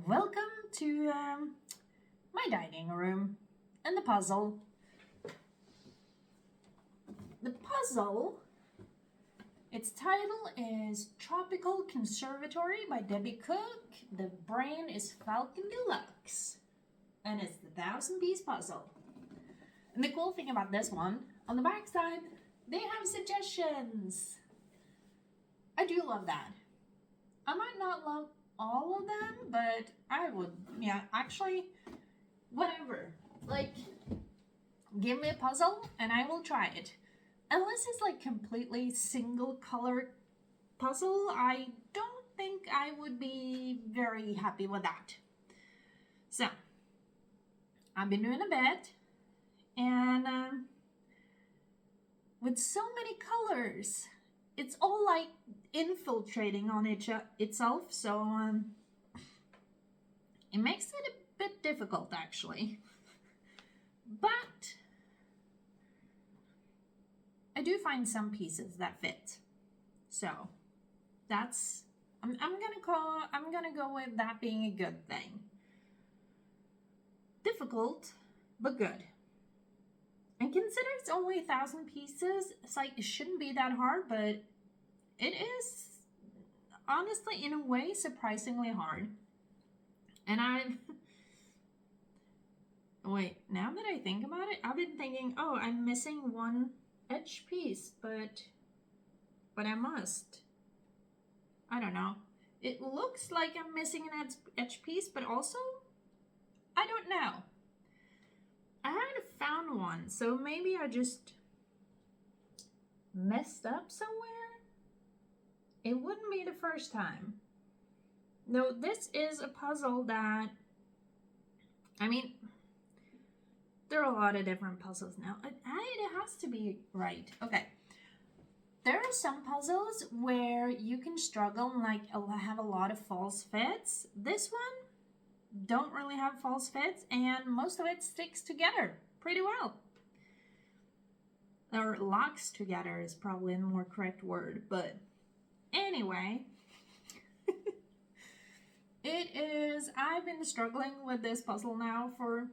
welcome to my dining room and the puzzle. The puzzle, its title is Tropical Conservatory by Debbie Cook. The brain is Falcon Deluxe, and it's the 1,000-piece puzzle. And the cool thing about this one, on the back side, they have suggestions. I do love that. I might not love all of them, but I would, actually, whatever. Like, give me a puzzle and I will try it. Unless it's like completely single color puzzle, I don't think I would be very happy with that. So, I've been doing a bit, and with so many colors, it's all like infiltrating on itself, so it makes it a bit difficult actually. But I do find some pieces that fit, so that's I'm gonna go with that being a good thing. Difficult, but good. And consider it's only 1,000 pieces, it's like it shouldn't be that hard, but it is honestly, in a way, surprisingly hard. And wait, now that I think about it, I've been thinking, oh, I'm missing one edge piece, but I must. I don't know. It looks like I'm missing an edge piece, but also, I don't know. I haven't found one, so maybe I just messed up somewhere. It wouldn't be the first time. No, this is a puzzle that, I mean, there are a lot of different puzzles now. It has to be right. Okay. There are some puzzles where you can struggle and like have a lot of false fits. This one don't really have false fits, and most of it sticks together pretty well. Or locks together is probably a more correct word, but anyway, I've been struggling with this puzzle now for,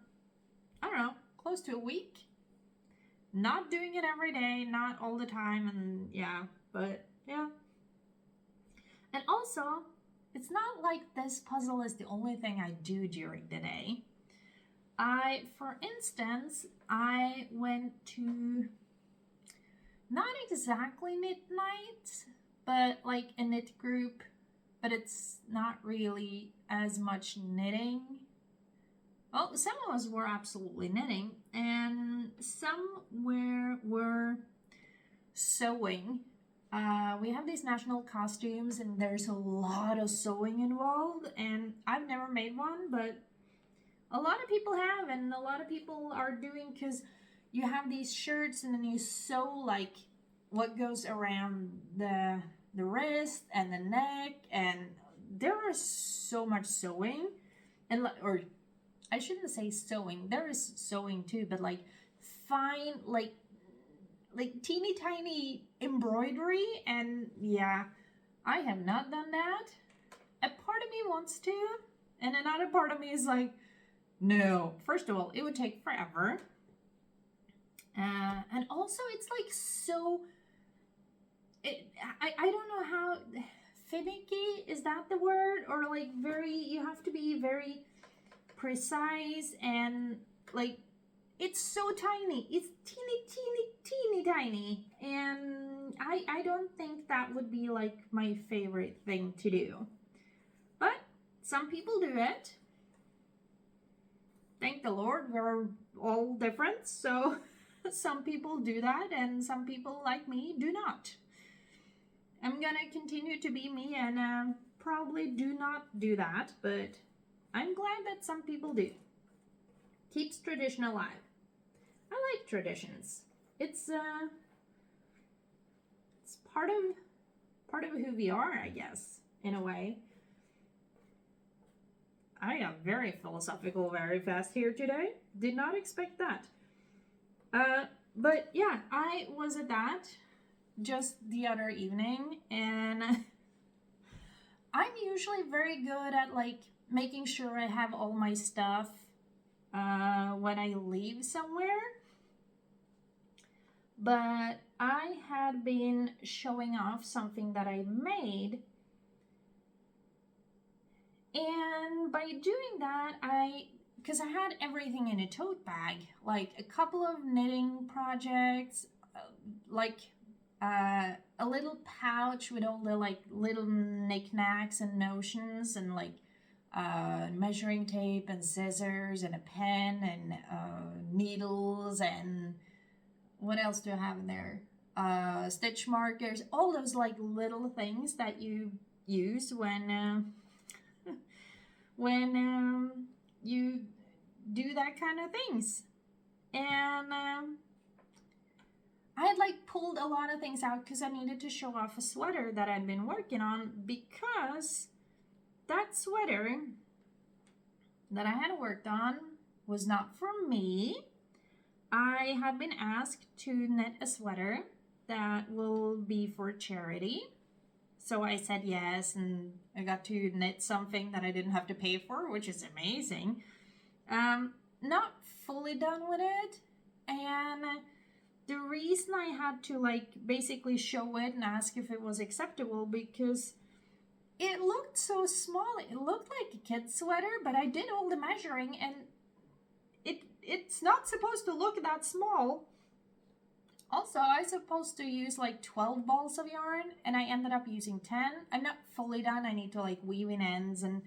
I don't know, close to a week. Not doing it every day, not all the time, and but yeah. And also, it's not like this puzzle is the only thing I do during the day. For instance, I went to, not exactly knit night, but like a knit group, but it's not really as much knitting. Well, some of us were absolutely knitting, and some were sewing. We have these national costumes, and there's a lot of sewing involved, and I've never made one, but a lot of people have, and a lot of people are doing, because you have these shirts, and then you sew like what goes around the wrist and the neck, and there is so much sewing, and or I shouldn't say sewing. There is sewing too, but like fine, like teeny tiny embroidery, and I have not done that. A part of me wants to, and another part of me is like, no. First of all, it would take forever, and also it's like so. I don't know how finicky, is that the word, or like very. You have to be very precise, and like it's so tiny, it's teeny tiny, and I don't think that would be like my favorite thing to do, but some people do it. Thank the Lord, we're all different, so some people do that, and some people like me do not. I'm gonna continue to be me and probably do not do that, but I'm glad that some people do. Keeps tradition alive. I like traditions. It's part of who we are, I guess, in a way. I am very philosophical very fast here today. Did not expect that. But yeah, I was at that just the other evening, and I'm usually very good at like making sure I have all my stuff when I leave somewhere. But I had been showing off something that I made. And by doing that, because I had everything in a tote bag, like a couple of knitting projects, like a little pouch with all the like little knickknacks and notions, and like measuring tape and scissors and a pen and needles, and what else do I have in there? Stitch markers, all those like little things that you use when you do that kind of things. And I had like pulled a lot of things out because I needed to show off a sweater that I'd been working on, because that sweater that I had worked on was not for me. I had been asked to knit a sweater that will be for charity. So I said yes, and I got to knit something that I didn't have to pay for, which is amazing. Not fully done with it. And the reason I had to like basically show it and ask if it was acceptable, because it looked so small. It looked like a kid's sweater, but I did all the measuring, and it's not supposed to look that small. Also, I was supposed to use like 12 balls of yarn, and I ended up using 10. I'm not fully done. I need to like weave in ends and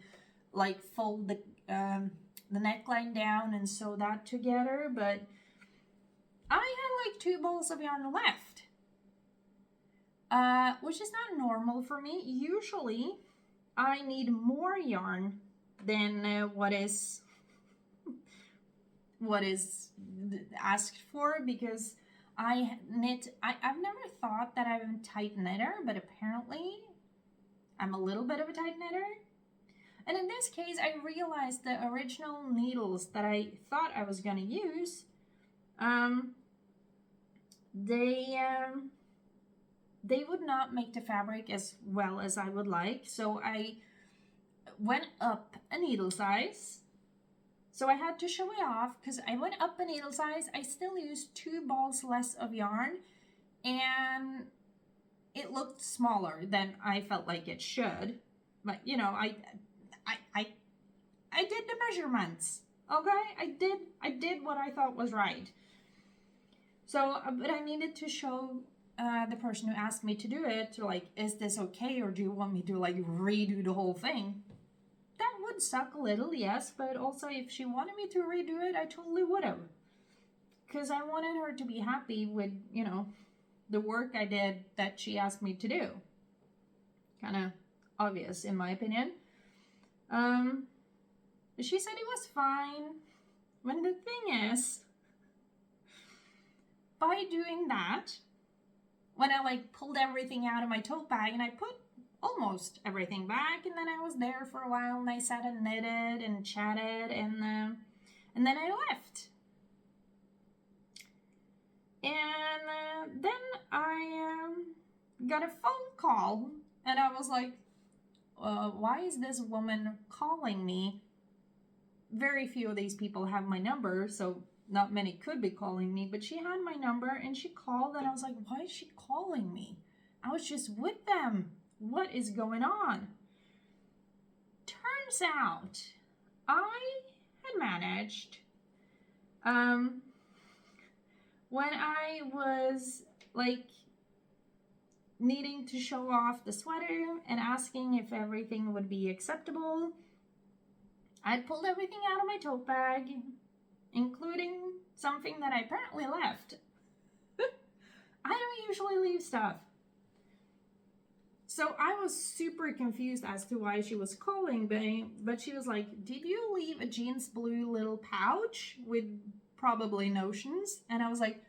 like fold the neckline down and sew that together, but I had like 2 balls of yarn left, which is not normal for me. Usually, I need more yarn than what is asked for, because I've never thought that I'm a tight knitter, but apparently I'm a little bit of a tight knitter. And in this case, I realized the original needles that I thought I was going to use, they would not make the fabric as well as I would like. So I went up a needle size. So I had to show it off because I went up a needle size. I still used 2 balls less of yarn, and it looked smaller than I felt like it should. But you know, I did the measurements. Okay, I did what I thought was right. So, but I needed to show the person who asked me to do it, to like, is this okay, or do you want me to like redo the whole thing? That would suck a little, yes, but also if she wanted me to redo it, I totally would have. Because I wanted her to be happy with, you know, the work I did that she asked me to do. Kind of obvious, in my opinion. She said it was fine. When the thing is, by doing that, when I like pulled everything out of my tote bag and I put almost everything back, and then I was there for a while, and I sat and knitted and chatted, and then I left. And then I got a phone call, and I was like, why is this woman calling me? Very few of these people have my number, so not many could be calling me, but she had my number, and she called, and I was like, why is she calling me? I was just with them. What is going on? Turns out I had managed, when I was like needing to show off the sweater and asking if everything would be acceptable, I pulled everything out of my tote bag, including something that I apparently left. I don't usually leave stuff. So I was super confused as to why she was calling me, but she was like, did you leave a jeans blue little pouch with probably notions? And I was like,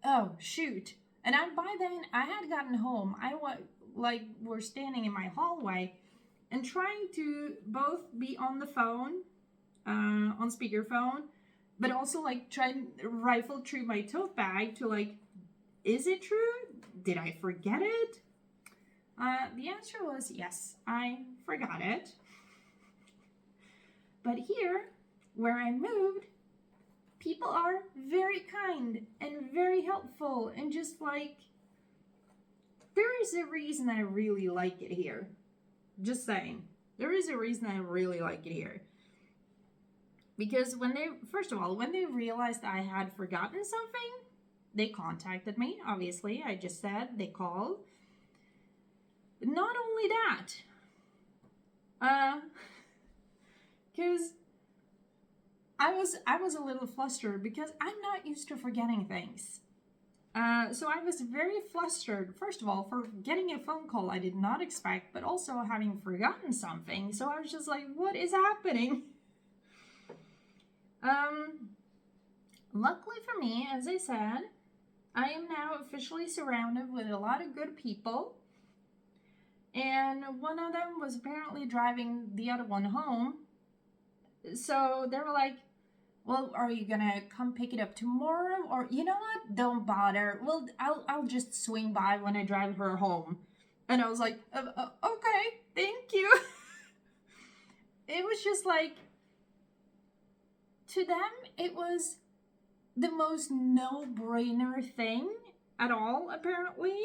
oh, shoot. And by then, I had gotten home. I were standing in my hallway and trying to both be on the phone, on speakerphone, but also like try and rifle through my tote bag to like, is it true? Did I forget it? The answer was yes, I forgot it. But here, where I moved, people are very kind and very helpful and just like, there is a reason I really like it here. Just saying. There is a reason I really like it here. Because first of all, when they realized I had forgotten something, they contacted me, obviously. I just said, they called. Not only that, because I was a little flustered because I'm not used to forgetting things. So I was very flustered, first of all, for getting a phone call I did not expect, but also having forgotten something. So I was just like, what is happening? Luckily for me, as I said, I am now officially surrounded with a lot of good people. And one of them was apparently driving the other one home. So they were like, well, are you gonna come pick it up tomorrow? Or, you know what? Don't bother. Well, I'll just swing by when I drive her home. And I was like, okay, thank you. It was just like, to them, it was the most no-brainer thing at all, apparently.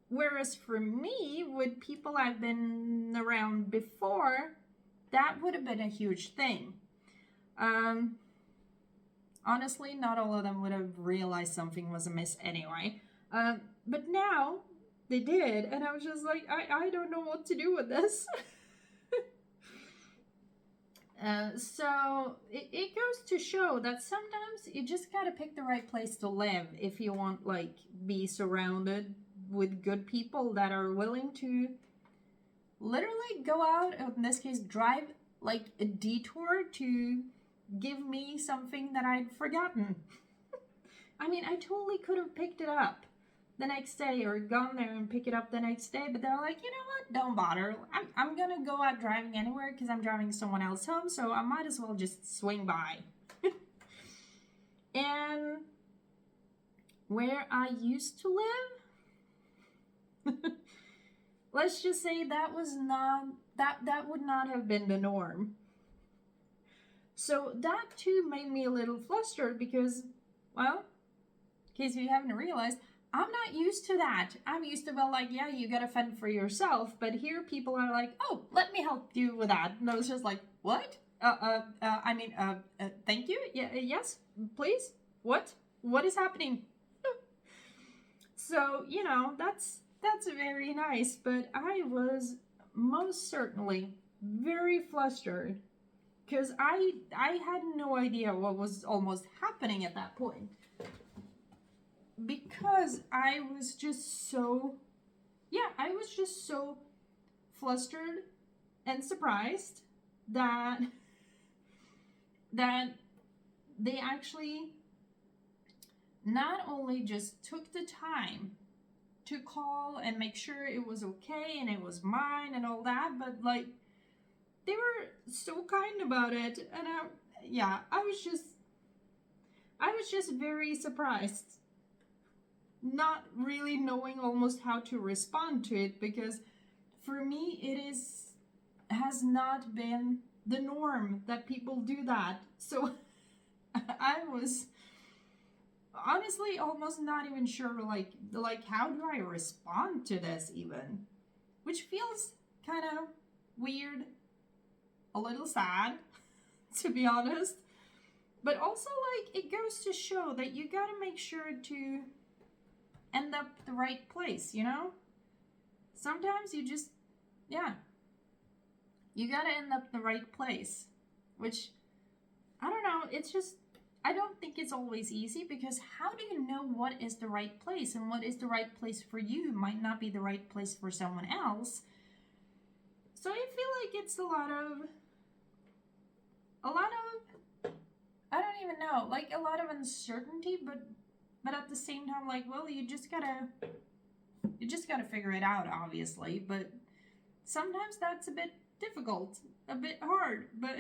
Whereas for me, with people I've been around before, that would have been a huge thing. Honestly, not all of them would have realized something was amiss anyway. But now, they did, and I was just like, I don't know what to do with this. So it goes to show that sometimes you just gotta pick the right place to live if you want, like, be surrounded with good people that are willing to literally go out, in this case, drive like a detour to give me something that I'd forgotten. I mean, I totally could have picked it up the next day or gone there and pick it up the next day, but they're like, you know what, don't bother. I'm gonna go out driving anywhere because I'm driving someone else home, so I might as well just swing by. And where I used to live, let's just say that was not, that would not have been the norm. So that too made me a little flustered because, well, in case you haven't realized, I'm not used to that. I'm used to, well, like, yeah, you gotta fend for yourself. But here people are like, oh, let me help you with that. And I was just like, what? Thank you. Yeah, yes, please. What? What is happening? So, you know, that's very nice. But I was most certainly very flustered because I had no idea what was almost happening at that point. Because I was just so flustered and surprised that they actually not only just took the time to call and make sure it was okay and it was mine and all that, but like they were so kind about it. And I was just very surprised, not really knowing almost how to respond to it, because for me it has not been the norm that people do that. So I was honestly almost not even sure like how do I respond to this even, which feels kind of weird, a little sad, to be honest. But also, like, it goes to show that you gotta make sure to end up the right place, you know? Sometimes you just, you gotta end up the right place, which, I don't know, it's just, I don't think it's always easy, because how do you know what is the right place? And what is the right place for you might not be the right place for someone else. So I feel like it's a lot of, I don't even know, like a lot of uncertainty, but at the same time, like, well, you just gotta figure it out, obviously, but sometimes that's a bit difficult, a bit hard, but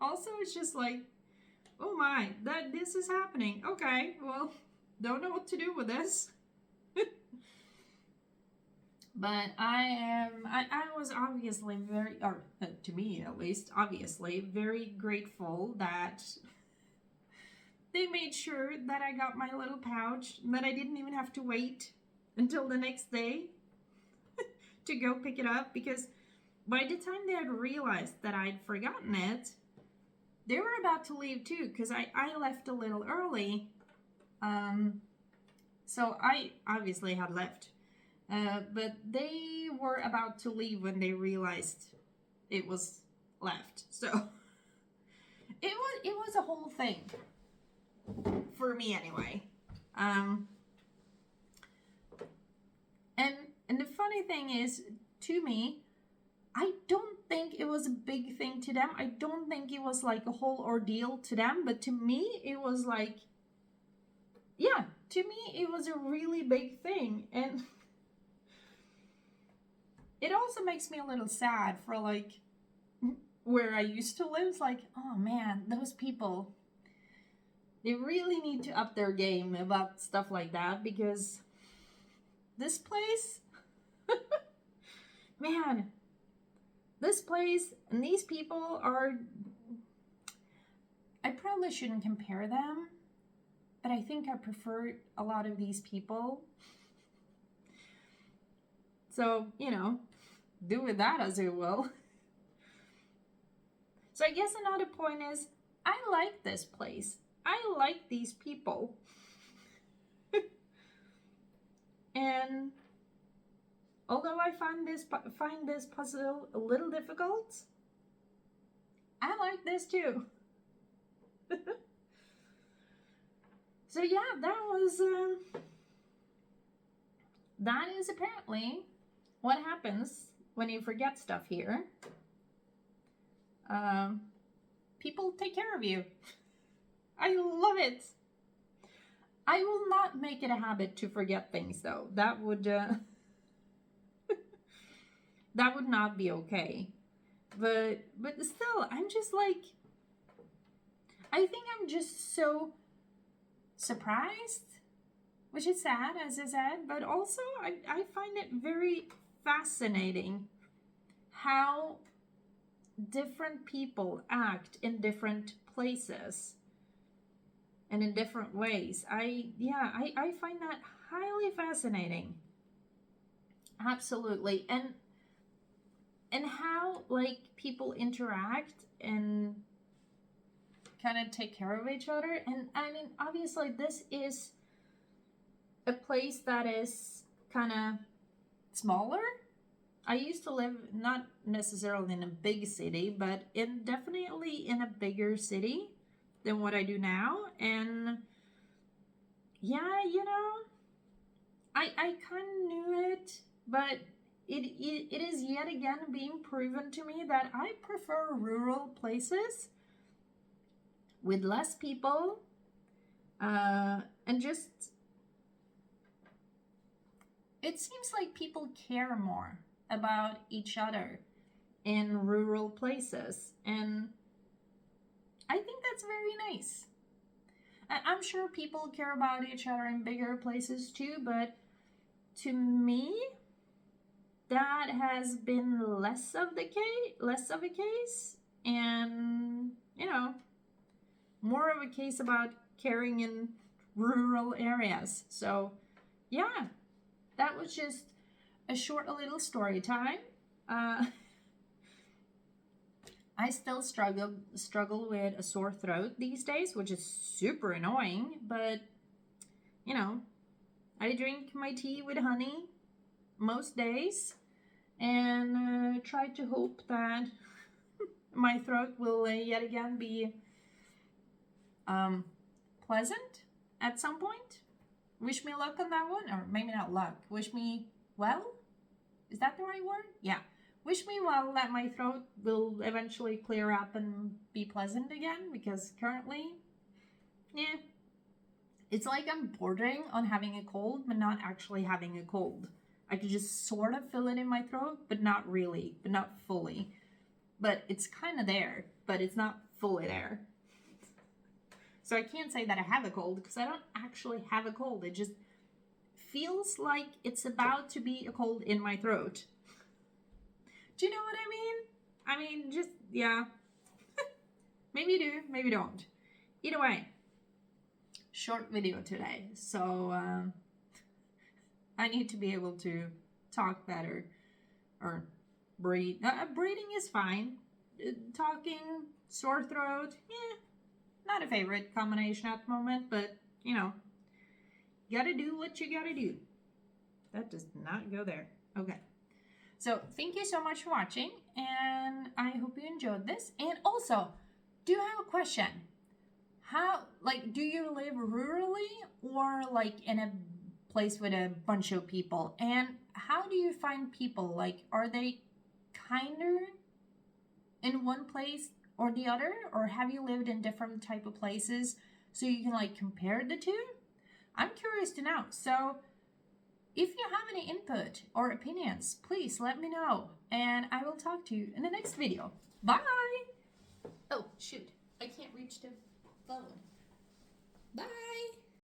also it's just like, oh my, this is happening. Okay, well, don't know what to do with this. But I was obviously very, or to me at least, obviously very grateful that they made sure that I got my little pouch, that I didn't even have to wait until the next day to go pick it up, because by the time they had realized that I'd forgotten it, they were about to leave too, because I left a little early. So I obviously had left. But they were about to leave when they realized it was left. So it was a whole thing for me anyway. And the funny thing is, to me, I don't think it was a big thing to them. I don't think it was like a whole ordeal to them, but to me it was like, yeah, to me it was a really big thing. And it also makes me a little sad for like where I used to live. It's like, oh man, those people, they really need to up their game about stuff like that, because this place, man, this place and these people are, I probably shouldn't compare them, but I think I prefer a lot of these people. So, do with that as you will. So I guess another point is, I like this place. I like these people. And although I find this puzzle a little difficult, I like this too. So yeah, that is apparently what happens when you forget stuff here. People take care of you. I love it. I will not make it a habit to forget things, though. That would that would not be okay. But still, I'm just like, I think I'm just so surprised, which is sad, as I said, but also I find it very fascinating how different people act in different places and in different ways. I find that highly fascinating. Absolutely. And how like people interact and kind of take care of each other. And I mean, obviously this is a place that is kind of smaller. I used to live not necessarily in a big city, but definitely in a bigger city than what I do now. And yeah, I kind of knew it, but it is yet again being proven to me that I prefer rural places with less people, and just, it seems like people care more about each other in rural places, and I think that's very nice. I'm sure people care about each other in bigger places too, but to me, that has been less of a case, and more of a case about caring in rural areas. So yeah, that was just a short little story time. I still struggle with a sore throat these days, which is super annoying, but I drink my tea with honey most days, and try to hope that my throat will yet again be pleasant at some point. Wish me luck on that one, or maybe not luck. Wish me well? Is that the right word? Yeah. Wish me well that my throat will eventually clear up and be pleasant again, because currently, yeah, it's like I'm bordering on having a cold, but not actually having a cold. I could just sort of feel it in my throat, but not really, but not fully. But it's kind of there, but it's not fully there. So I can't say that I have a cold, because I don't actually have a cold. It just feels like it's about to be a cold in my throat. Do you know what I mean? I mean, just, yeah. Maybe you do, maybe don't. Either way, short video today. So I need to be able to talk better or breathe. Breathing is fine. Talking, sore throat, not a favorite combination at the moment, but you know, you gotta do what you gotta do. That does not go there. Okay. So thank you so much for watching, and I hope you enjoyed this. And also, do you have a question? How, like, do you live rurally or like in a place with a bunch of people? And how do you find people? Like, are they kinder in one place or the other? Or have you lived in different type of places so you can like compare the two? I'm curious to know. So if you have any input or opinions, please let me know. And I will talk to you in the next video. Bye! Oh, shoot. I can't reach the phone.